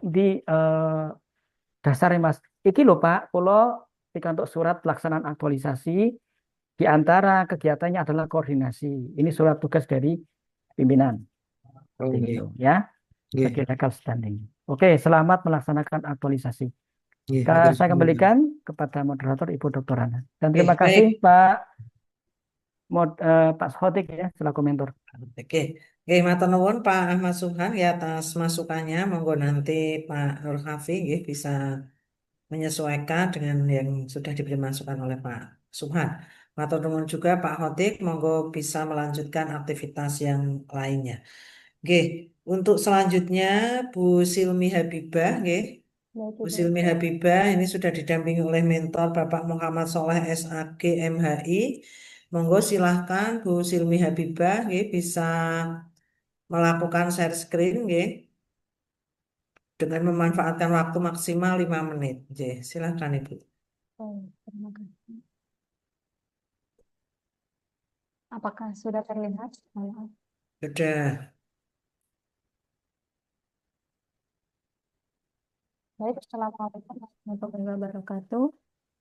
di dasar Mas. Iki lho Pak, kula pikantuk surat pelaksanaan aktualisasi di antara kegiatannya adalah koordinasi. Ini surat tugas dari pimpinan. Oh, Kayak gitu nggih. ya, sebagai Nggih. legal standing. Oke, selamat melaksanakan aktualisasi. Nggih, matur Saya suwun. kembalikan kepada moderator Ibu Dr. Rana. Dan Oke, terima kasih baik. Pak Sotik ya selaku mentor. Oke. Oke, matur nuwun Pak Ahmad Subhan ya atas masukannya. Monggo nanti Pak Nur Hafi nggih bisa menyesuaikan dengan yang sudah diberi masukan oleh Pak Subhan. Matur nuwun juga Pak Hotik, monggo bisa melanjutkan aktivitas yang lainnya. Oke, untuk selanjutnya Bu Silmi Habibah, nggih. Baik, Bu Ibu. Silmi Habibah ini sudah didampingi oleh mentor Bapak Muhammad Soleh SAG MHI. Monggo silahkan Bu Silmi Habibah, nggih, bisa melakukan share screen, nggih, dengan memanfaatkan waktu maksimal 5 menit. Nggih, silahkan Ibu. Baik, terima kasih. Apakah sudah terlihat? Maaf. Sudah. Baik, Assalamualaikum warahmatullahi wabarakatuh.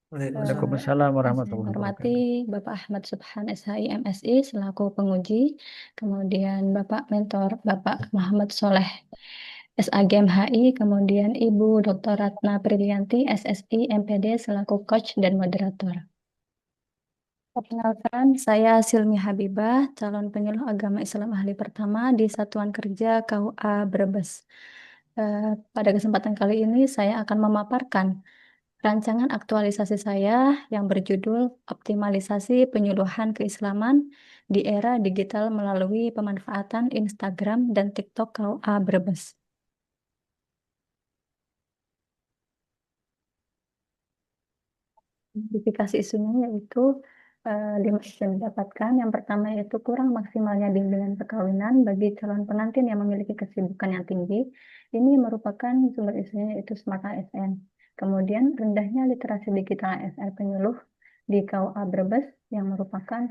Waalaikumsalam. Waalaikumsalam Yang saya warahmatullahi hormati wabarakatuh. Bapak Ahmad Subhan SHI MSI selaku penguji, kemudian Bapak Mentor Bapak Muhammad Soleh SAG MHI, kemudian Ibu Dr. Ratna Prilianti SSI MPD selaku coach dan moderator. Perkenalkan, saya Silmi Habibah, calon penyuluh agama Islam ahli pertama di Satuan Kerja KUA Brebes. Pada kesempatan kali ini saya akan memaparkan rancangan aktualisasi saya yang berjudul Optimalisasi Penyuluhan Keislaman di Era Digital melalui pemanfaatan Instagram dan TikTok KUA Brebes. Identifikasi isunya yaitu 5 isu yang didapatkan. Yang pertama yaitu kurang maksimalnya bimbingan perkawinan bagi calon pengantin yang memiliki kesibukan yang tinggi. Ini merupakan sumber isunya yaitu Smart ASN. Kemudian rendahnya literasi digital ASN penyuluh di KUA Brebes yang merupakan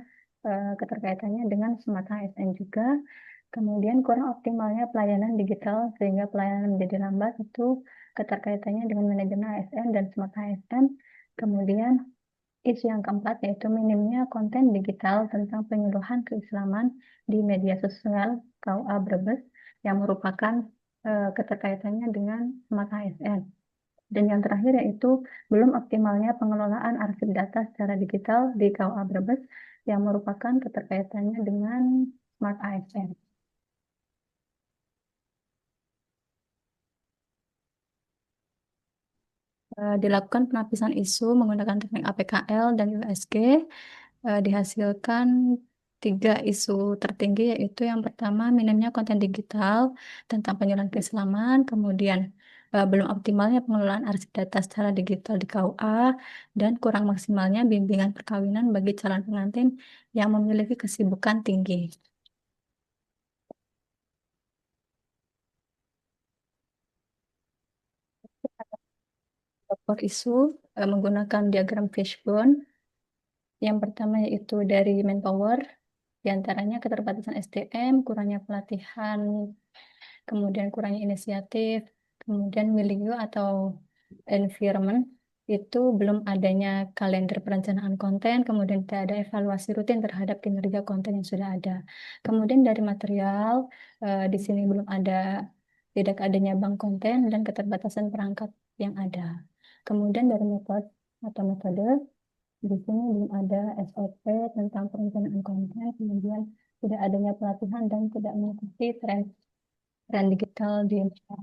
keterkaitannya dengan Smart ASN juga. Kemudian kurang optimalnya pelayanan digital sehingga pelayanan menjadi lambat, itu keterkaitannya dengan manajemen ASN dan Smart ASN. Kemudian isu yang keempat yaitu minimnya konten digital tentang penyuluhan keislaman di media sosial KUA Brebes yang merupakan keterkaitannya dengan Smart ASN. Dan yang terakhir yaitu belum optimalnya pengelolaan arsip data secara digital di KUA Brebes yang merupakan keterkaitannya dengan Smart ASN. Dilakukan penapisan isu menggunakan teknik APKL dan USG. Dihasilkan 3 isu tertinggi, yaitu yang pertama minimnya konten digital tentang penyuluhan keislaman, kemudian belum optimalnya pengelolaan arsip data secara digital di KUA, dan kurang maksimalnya bimbingan perkawinan bagi calon pengantin yang memiliki kesibukan tinggi. Daftar isu menggunakan diagram fishbone. Yang pertama yaitu dari Manpower, di antaranya keterbatasan SDM, kurangnya pelatihan, kemudian kurangnya inisiatif, kemudian milieu atau environment, itu belum adanya kalender perencanaan konten, kemudian tidak ada evaluasi rutin terhadap kinerja konten yang sudah ada. Kemudian dari material, di sini belum ada, tidak adanya bank konten dan keterbatasan perangkat yang ada. Kemudian dari metode, di sini belum ada SOP tentang perencanaan konten, kemudian tidak adanya pelatihan dan tidak mengikuti tren digital di Indonesia.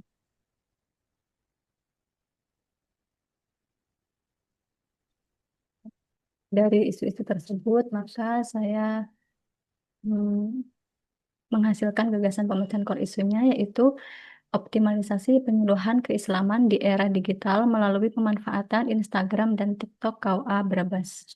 Dari isu-isu tersebut, maka saya hmm, menghasilkan gagasan pemecahan core isunya, yaitu optimalisasi penyuluhan keislaman di era digital melalui pemanfaatan Instagram dan TikTok KUA Brebes.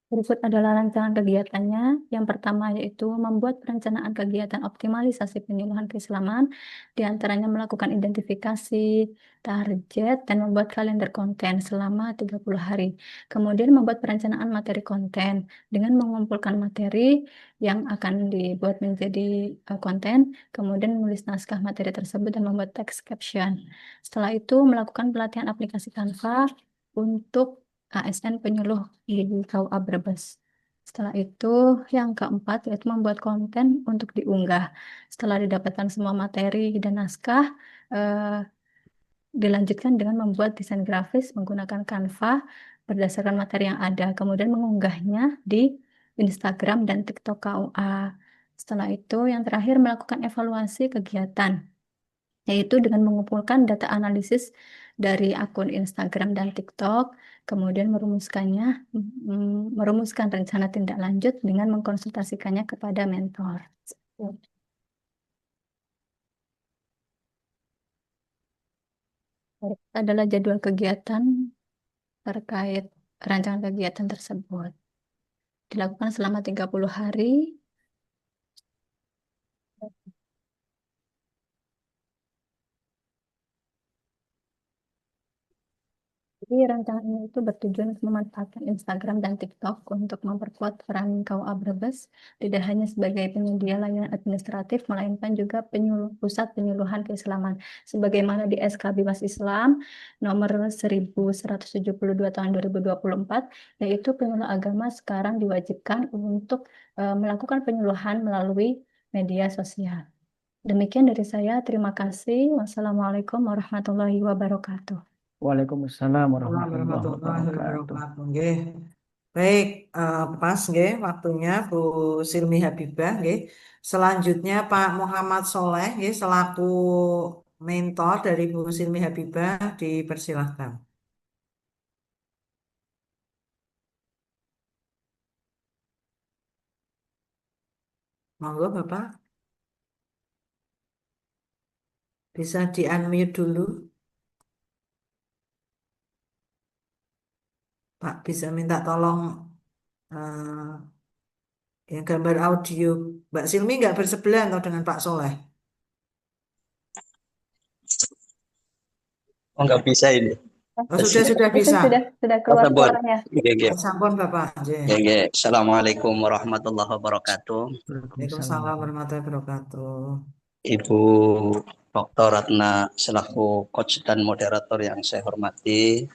Berikut adalah rancangan kegiatannya. Yang pertama yaitu membuat perencanaan kegiatan optimalisasi penyuluhan keislaman, di antaranya melakukan identifikasi target dan membuat kalender konten selama 30 hari. Kemudian membuat perencanaan materi konten dengan mengumpulkan materi yang akan dibuat menjadi konten, kemudian menulis naskah materi tersebut dan membuat teks caption. Setelah itu melakukan pelatihan aplikasi Canva untuk ASN penyuluh di KUA Brebes. Setelah itu, yang keempat yaitu membuat konten untuk diunggah. Setelah didapatkan semua materi dan naskah, eh, dilanjutkan dengan membuat desain grafis menggunakan Canva berdasarkan materi yang ada, kemudian mengunggahnya di Instagram dan TikTok KUA. Setelah itu, yang terakhir melakukan evaluasi kegiatan, yaitu dengan mengumpulkan data analisis dari akun Instagram dan TikTok, kemudian merumuskan rencana tindak lanjut dengan mengkonsultasikannya kepada mentor. Berikut adalah jadwal kegiatan terkait rancangan kegiatan tersebut. Dilakukan selama 30 hari. Jadi rancangan ini itu bertujuan untuk memanfaatkan Instagram dan TikTok untuk memperkuat peran KUA Brebes, tidak hanya sebagai penyedia layanan administratif, melainkan juga pusat penyuluhan keislaman. Sebagaimana di SK Bebas Islam nomor 1172 tahun 2024, yaitu penyuluh agama sekarang diwajibkan untuk melakukan penyuluhan melalui media sosial. Demikian dari saya, terima kasih. Wassalamualaikum warahmatullahi wabarakatuh. Waalaikumsalam warahmatullahi Warahmatullahi wabarakatuh. wabarakatuh. Nggih. Baik, pas nggih waktunya Bu Silmi Habibah nggih. Selanjutnya Pak Muhammad Soleh nggih selaku mentor dari Bu Silmi Habibah dipersilahkan. Monggo Bapak, bisa di-unmute dulu. Pak bisa minta tolong eh, yang gambar audio. Mbak Silmi nggak bersebelahan atau dengan Pak Soleh? Oh, nggak bisa ini. Oh, sudah Itu bisa. sudah keluar Kata buat. suaranya. Oke. Sampun Bapak. Nggih. Oke. Assalamualaikum warahmatullahi wabarakatuh. Waalaikumsalam. Waalaikumsalam warahmatullahi wabarakatuh. Ibu Dr. Ratna selaku coach dan moderator yang saya hormati,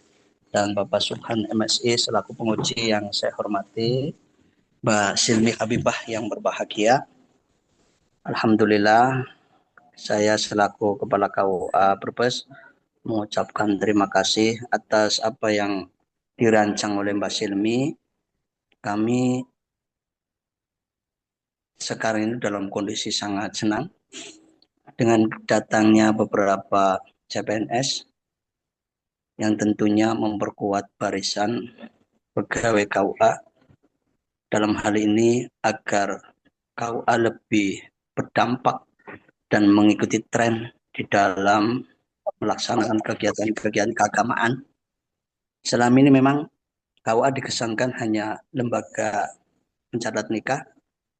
dan Bapak Subhan MSI selaku penguji yang saya hormati, Mbak Silmi Habibah yang berbahagia. Alhamdulillah, saya selaku Kepala KUA Brebes mengucapkan terima kasih atas apa yang dirancang oleh Mbak Silmi. Kami sekarang ini dalam kondisi sangat senang dengan datangnya beberapa CPNS yang tentunya memperkuat barisan pegawai KUA dalam hal ini agar KUA lebih berdampak dan mengikuti tren di dalam melaksanakan kegiatan-kegiatan keagamaan. Selama ini memang KUA dikesankan hanya lembaga pencatat nikah,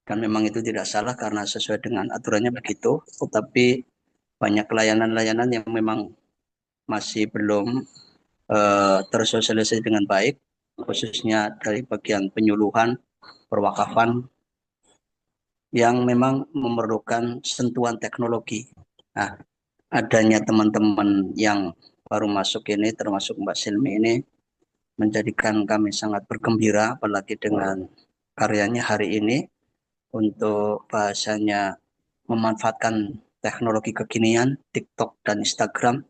dan memang itu tidak salah karena sesuai dengan aturannya begitu, tetapi banyak layanan-layanan yang memang masih belum tersosialisasi dengan baik, khususnya dari bagian penyuluhan, perwakafan, yang memang memerlukan sentuhan teknologi. Nah, adanya teman-teman yang baru masuk ini, termasuk Mbak Silmi ini, menjadikan kami sangat bergembira, apalagi dengan karyanya hari ini, untuk bahasanya memanfaatkan teknologi kekinian, TikTok dan Instagram,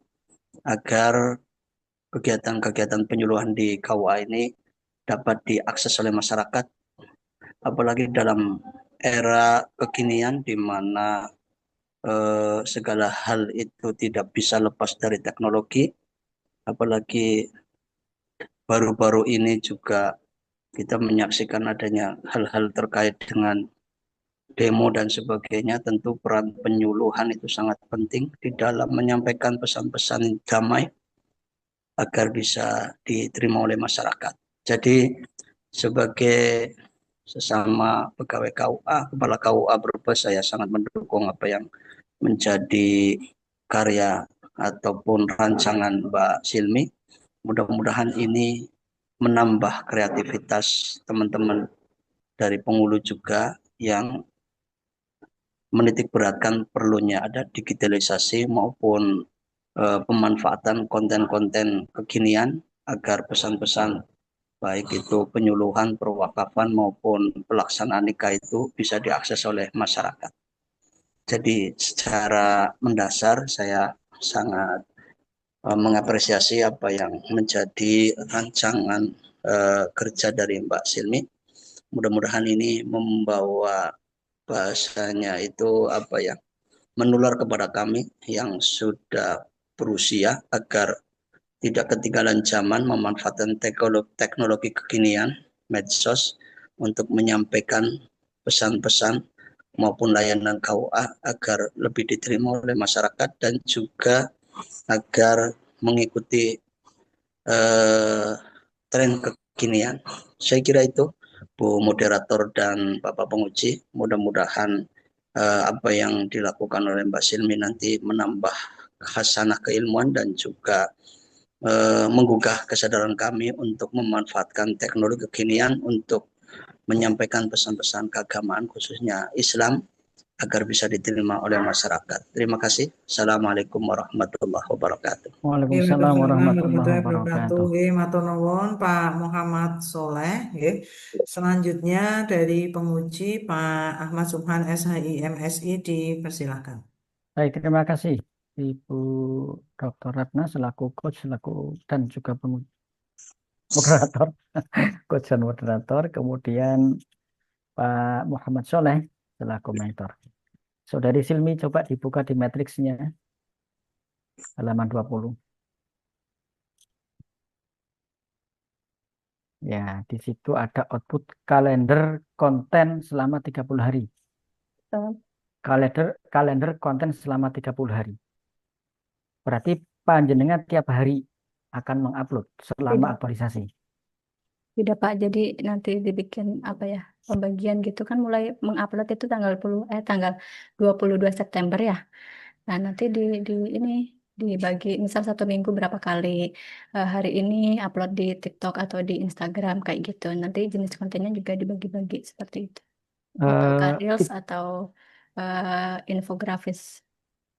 agar kegiatan-kegiatan penyuluhan di KUA ini dapat diakses oleh masyarakat, apalagi dalam era kekinian di mana segala hal itu tidak bisa lepas dari teknologi, apalagi baru-baru ini juga kita menyaksikan adanya hal-hal terkait dengan demo dan sebagainya. Tentu peran penyuluhan itu sangat penting di dalam menyampaikan pesan-pesan damai agar bisa diterima oleh masyarakat. Jadi sebagai sesama pegawai KUA, kepala KUA Brebes, saya sangat mendukung apa yang menjadi karya ataupun rancangan Mbak Silmi. Mudah-mudahan ini menambah kreativitas teman-teman dari penghulu juga yang menitik beratkan perlunya ada digitalisasi maupun pemanfaatan konten-konten kekinian agar pesan-pesan baik itu penyuluhan, perwakafan maupun pelaksanaan nikah itu bisa diakses oleh masyarakat. Jadi secara mendasar saya sangat mengapresiasi apa yang menjadi rancangan kerja dari Mbak Silmi. Mudah-mudahan ini membawa bahasanya itu menular kepada kami yang sudah berusia agar tidak ketinggalan zaman memanfaatkan teknologi kekinian medsos untuk menyampaikan pesan-pesan maupun layanan KUA agar lebih diterima oleh masyarakat dan juga agar mengikuti tren kekinian. Saya kira itu Bu Moderator dan Bapak Penguji. Mudah-mudahan apa yang dilakukan oleh Mbak Silmi nanti menambah khasanah keilmuan dan juga menggugah kesadaran kami untuk memanfaatkan teknologi kekinian untuk menyampaikan pesan-pesan keagamaan khususnya Islam agar bisa diterima oleh masyarakat. Terima kasih. Assalamualaikum warahmatullahi wabarakatuh. Waalaikumsalam warahmatullahi wabarakatuh. Matur nuwun Pak Muhammad Soleh. Selanjutnya dari penguji Pak Ahmad Subhan SHI MSI dipersilakan. Baik, terima kasih Ibu Dr. Ratna selaku coach, dan juga moderator, coach dan moderator. Kemudian Pak Muhammad Soleh selaku mentor. Saudari Silmi, coba dibuka di matriksnya halaman 20. Ya, di situ ada output kalender konten selama 30 hari. Kalender konten selama 30 hari. Berarti panjenengan tiap hari akan mengupload selama aktualisasi. Tidak Pak, jadi nanti dibikin pembagian gitu kan, mulai mengupload itu tanggal 22 September ya. Nah, nanti ini dibagi misal 1 minggu berapa kali, hari ini upload di TikTok atau di Instagram kayak gitu. Nanti jenis kontennya juga dibagi-bagi seperti itu. Apakah Reels atau infografis.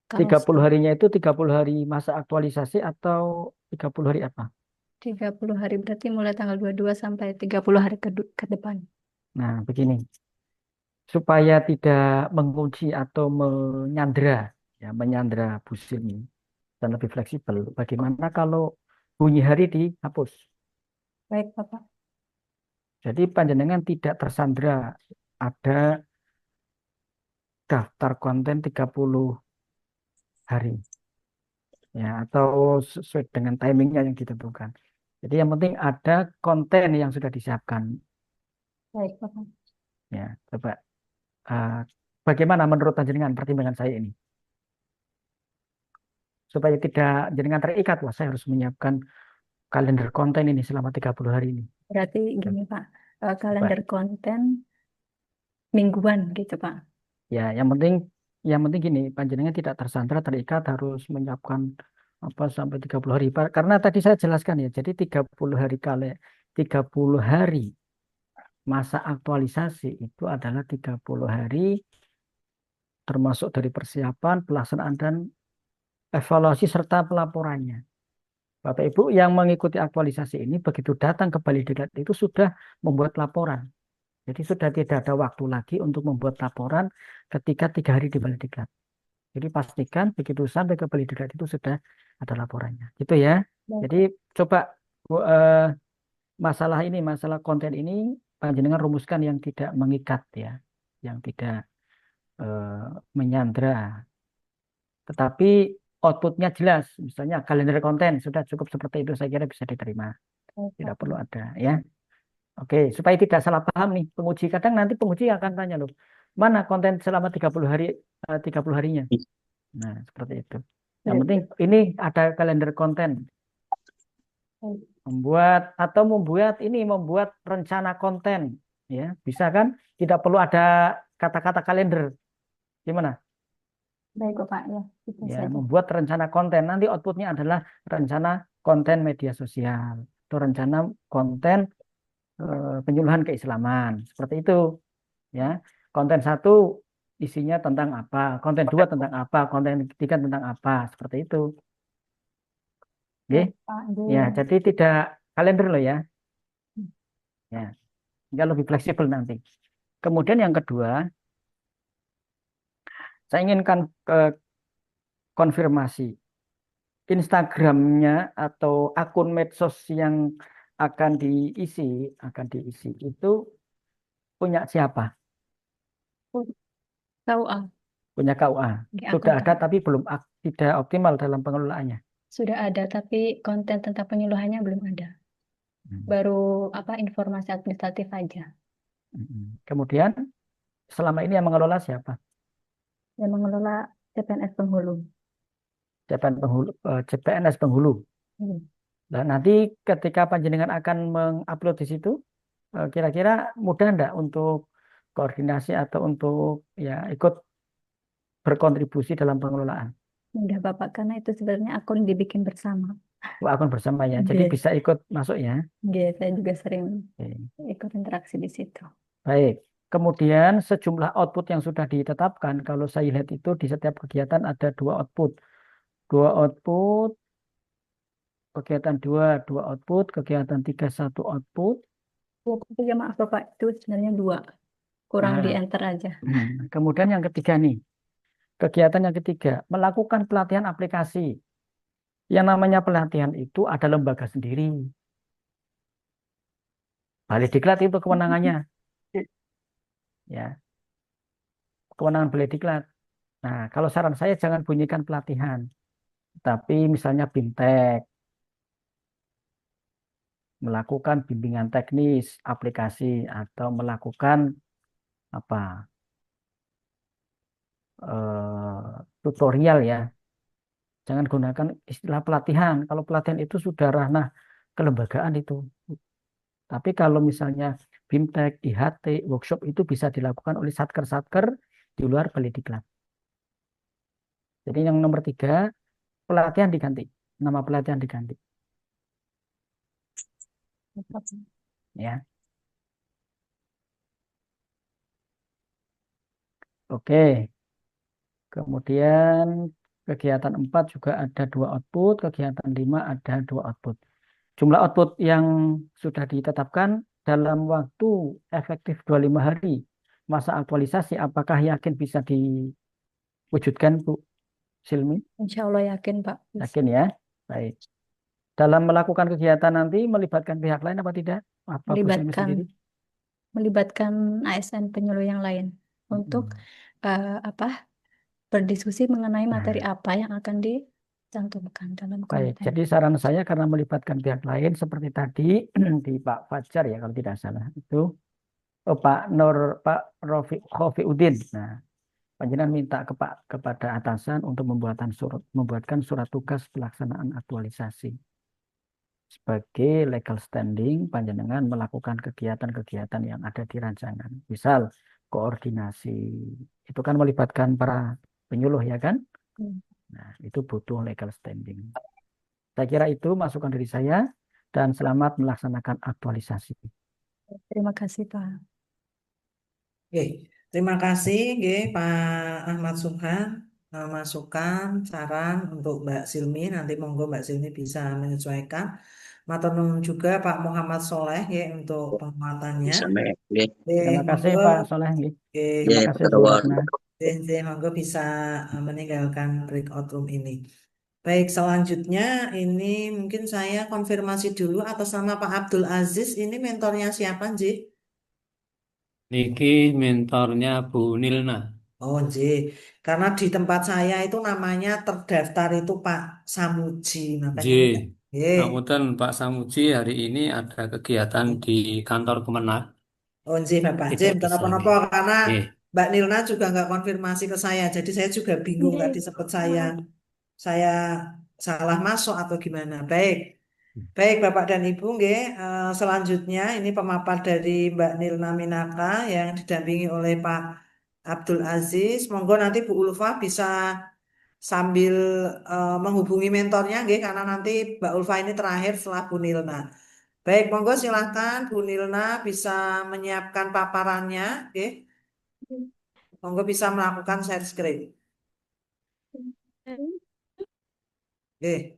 30 harinya itu 30 hari masa aktualisasi atau 30 hari apa? 30 hari berarti mulai tanggal 22 sampai 30 hari ke depan. Nah, begini. Supaya tidak mengunci atau menyandra Bu Silmi dan lebih fleksibel, bagaimana kalau bunyi hari dihapus? Baik, Bapak. Jadi panjenengan tidak tersandra ada daftar konten 30 hari. Ya, atau sesuai dengan timingnya yang ditentukan. Jadi yang penting ada konten yang sudah disiapkan. Baik, Bapak. Ya, coba bagaimana menurut panjenengan pertimbangan saya ini? Supaya tidak jenengan terikat, wah saya harus menyiapkan kalender konten ini selama 30 hari ini. Berarti gini Pak, kalender konten mingguan gitu Pak. Ya, yang penting gini, panjenengan tidak tersandra terikat harus menyiapkan sampai 30 hari. Karena tadi saya jelaskan ya, jadi 30 hari masa aktualisasi itu adalah 30 hari termasuk dari persiapan, pelaksanaan dan evaluasi serta pelaporannya. Bapak Ibu yang mengikuti aktualisasi ini begitu datang ke Bali Diklat itu sudah membuat laporan. Jadi sudah tidak ada waktu lagi untuk membuat laporan ketika 3 hari di Bali Diklat. Jadi pastikan begitu sampai ke Bali Diklat itu sudah ada laporannya. Gitu ya. Jadi coba masalah konten ini panjenengan rumuskan yang tidak mengikat ya, yang tidak menyandra. Tetapi outputnya jelas, misalnya kalender konten sudah cukup seperti itu, saya kira bisa diterima. Tidak perlu ada ya. Oke, supaya tidak salah paham nih penguji. Kadang nanti penguji akan tanya loh, mana konten selama 30 harinya. Nah, seperti itu. Yang penting ini ada kalender konten. membuat rencana konten, ya bisa kan? Tidak perlu ada kata-kata kalender, gimana? Baik, Bapak, ya, bisa Ya, saja. membuat rencana konten. Nanti outputnya adalah rencana konten media sosial atau rencana konten penyuluhan keislaman, seperti itu. Ya, konten satu isinya tentang apa, konten dua tentang apa, konten ketiga tentang apa, seperti itu. Oke? Baik, Pak. Ya, jadi tidak kalender loh ya. Ya, tinggal lebih fleksibel nanti. Kemudian yang kedua, saya inginkan konfirmasi Instagramnya atau akun medsos yang akan diisi, akan diisi itu punya siapa? KUA, Punya KUA. di Sudah akun ada KUA. tapi belum tidak optimal dalam pengelolaannya. Sudah ada, tapi konten tentang penyuluhannya belum ada. Hmm. Baru informasi administratif aja. Kemudian selama ini yang mengelola siapa? Yang mengelola CPNS Penghulu. CPNS Penghulu. Hmm. Nah, nanti ketika panjenengan akan mengupload di situ, kira-kira mudah enggak untuk koordinasi atau untuk ya ikut berkontribusi dalam pengelolaan? Mudah, Bapak, karena itu sebenarnya akun dibikin bersama. Akun bersama ya, jadi Yes. bisa ikut masuk ya. Yes, saya juga sering Oke. ikut interaksi di situ. Baik. Kemudian sejumlah output yang sudah ditetapkan, kalau saya lihat itu di setiap kegiatan ada dua output. Dua output, kegiatan dua output, kegiatan tiga satu output. Ya, tapi ya maaf Bapak, itu sebenarnya dua. Kurang di Nah, enter aja. kemudian yang ketiga nih, kegiatan yang ketiga, melakukan pelatihan aplikasi. Yang namanya pelatihan itu ada lembaga sendiri. Balai Diklat itu kewenangannya, ya, kewenangan Balai Diklat. Nah, kalau saran saya jangan bunyikan pelatihan, tapi misalnya BIMTEK melakukan bimbingan teknis aplikasi atau melakukan apa tutorial ya. Jangan gunakan istilah pelatihan. Kalau pelatihan itu sudah ranah kelembagaan itu. Tapi kalau misalnya BIMTEK, IHT, workshop itu bisa dilakukan oleh satker-satker di luar Balai Diklat. Jadi yang nomor tiga, pelatihan diganti. Nama pelatihan diganti. Ya, oke. Kemudian kegiatan 4 juga ada dua output, kegiatan 5 ada dua output. Jumlah output yang sudah ditetapkan dalam waktu efektif 25 hari. Masa aktualisasi, apakah yakin bisa diwujudkan, Bu Silmi? Insya Allah yakin Pak. Yakin ya? Baik. Dalam melakukan kegiatan nanti melibatkan pihak lain apa tidak? Apa Bu Silmi Melibatkan sendiri? melibatkan ASN penyuluh yang lain untuk apa berdiskusi mengenai materi Nah, apa yang akan dicantumkan dalam baik. konten. Jadi saran saya karena melibatkan pihak lain seperti tadi di Pak Fajar ya kalau tidak salah itu Pak Rofi Udin. Nah, panjenengan minta kepada atasan untuk membuatkan surat tugas pelaksanaan aktualisasi. Sebagai legal standing, panjenengan melakukan kegiatan-kegiatan yang ada di rancangan. Misal koordinasi, itu kan melibatkan para penyuluh ya kan? Nah, itu butuh legal standing. Saya kira itu masukan dari saya dan selamat melaksanakan aktualisasi. Terima kasih Pak. Oke, terima kasih nggih, Pak Ahmad Subhan. Masukan, saran untuk Mbak Silmi. Nanti monggo Mbak Silmi bisa menyesuaikan. Matur nuwun juga Pak Muhammad Soleh ya untuk penguatannya. Bisa baik. Nggih. Terima kasih Monggo, Pak Soleh. Terima Nggih, kasih Pak Bu Tawar. Ratna. monggo bisa meninggalkan breakout room ini. Baik, selanjutnya ini mungkin saya konfirmasi dulu atas nama Pak Abdul Aziz. Ini mentornya siapa, Nji? Niki mentornya Bu Nilna. Oh, Nji. Karena di tempat saya itu namanya terdaftar itu Pak Samuji. J. Makanya ini. Nggih. Ngapunten Pak Samuji hari ini ada kegiatan di kantor Kemenak. Oh, Nji, Bapak. Nji, Tidak bukan bisa apa-apa nih. karena Oke. Mbak Nilna juga nggak konfirmasi ke saya. Jadi saya juga bingung tadi sempat saya salah masuk atau gimana. Baik. Baik, Bapak dan Ibu, nggih. Selanjutnya ini pemaparan dari Mbak Nilna Minaka yang didampingi oleh Pak Abdul Aziz. Monggo nanti Bu Ulfa bisa sambil menghubungi mentornya, nggih, karena nanti Mbak Ulfa ini terakhir setelah Bu Nilna. Baik, monggo silahkan Bu Nilna bisa menyiapkan paparannya, nggih. Monggo bisa melakukan share screen. Nggih.